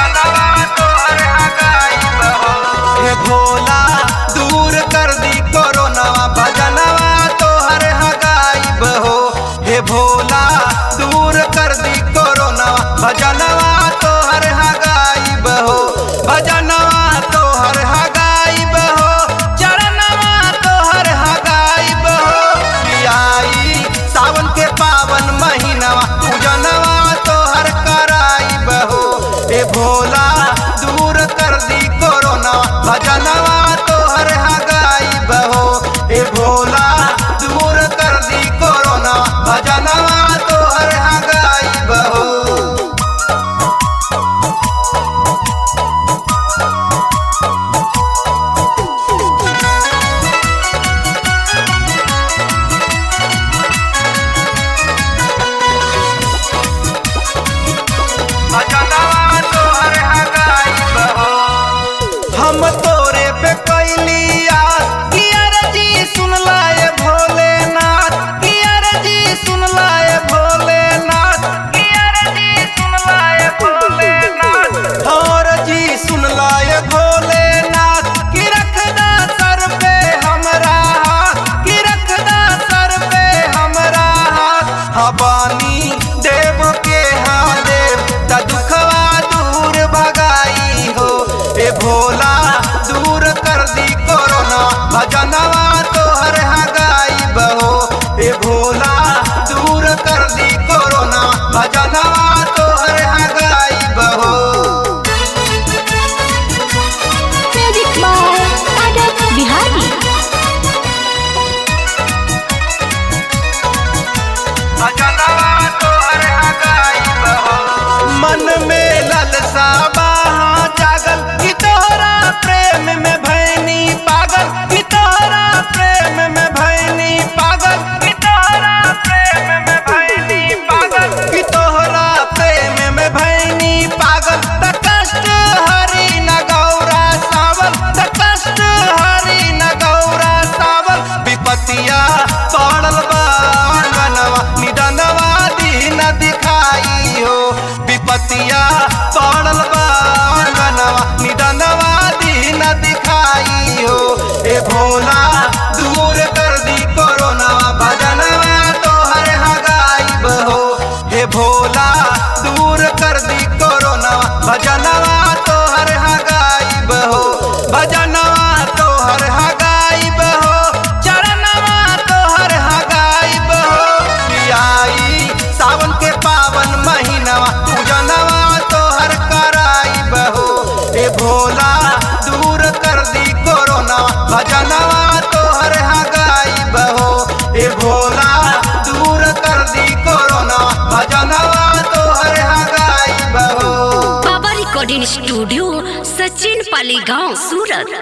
भजनवा तोहर हगाइब हो। हे भोला दूर कर दी कोरोनावा, भजनवा तोहर हगाइब हो। हे भोला दूर कर दी कोरोनावा, भजनवा तोहर हगाइब हो। भजनवा तोहर हगाइब हो, चरणवा तोहर हगाइब हो। आई सावन के पावन महीनवा, पूजनवा तोहर कराइब हो। ए भोला दूर कर दी कोरोनावा, भजनवा तोहर हगाइब हो। ए भोला दूर कर दी कोरोनावा, भजनवा तोहर हगाइब हो। भजनवा तोहर हगाइब हो। हम तोरे पे कैली आस, कि अर्जी सुन लाए भोलेनाथ, कि अर्जी सुन लाए भोलेनाथ, कि अर्जी सुन लाए भोलेनाथ। अर्जी सुन लाए भोलेनाथ, कि रखदा सर पे हमरा हाथ, कि रखदा सर पे हमरा हाथ। हबानी देव के हाँ देव, ता दुखवा दूर भगाई हो। ए भोला दूर कर दी कोरोना, भजनवा तोहर हगाइब हो। ए भोला दूर कर दी कोरोना, भजनवा तोहर हगाइब हो। म्यूजिक बाय आदर्श बिहारी। भजनवा तोहर हगाइब हो। मन में ललसा बाहा जागल, कि तोहरा प्रेम में भैनी पागल, कि तोहरा प्रेम में भैनी पागल, कि तोहरा प्रेम में भैनी पागल, कि तोहरा प्रेम में भैनी पागल। त कष्ट हरि न गौरा सावल, त कष्ट हरि न गौरा सावल। विपतिया पड़ल बा आंगनवा, निदनवा दीन दिखाई हो। विपतिया पड़ल बा आंगनवा, निदनवा दीन दिखाई हो। ए भोला दूर कर दी कोरोनावा, भजनवा तोहर हगाइब हो। हे भोला दूर कर दी कोरोनावा, भजनवा तोहर हगाइब हो। भजनवा तोहर हगाइब हो, चरणवा तोहर हगाइब हो। आई सावन के पावन महीनवा, पूजनवा तोहर कराइब हो। ए भोला दूर कर दी कोरोनावा, भजनवा तोहर हगाइब हो। ए भोला दूर कर दी कोरोनावा, भजनवा तोहर हगाइब हो। बाबा रिकॉर्डिंग स्टूडियो, सचिन पाली गांव, सूरत।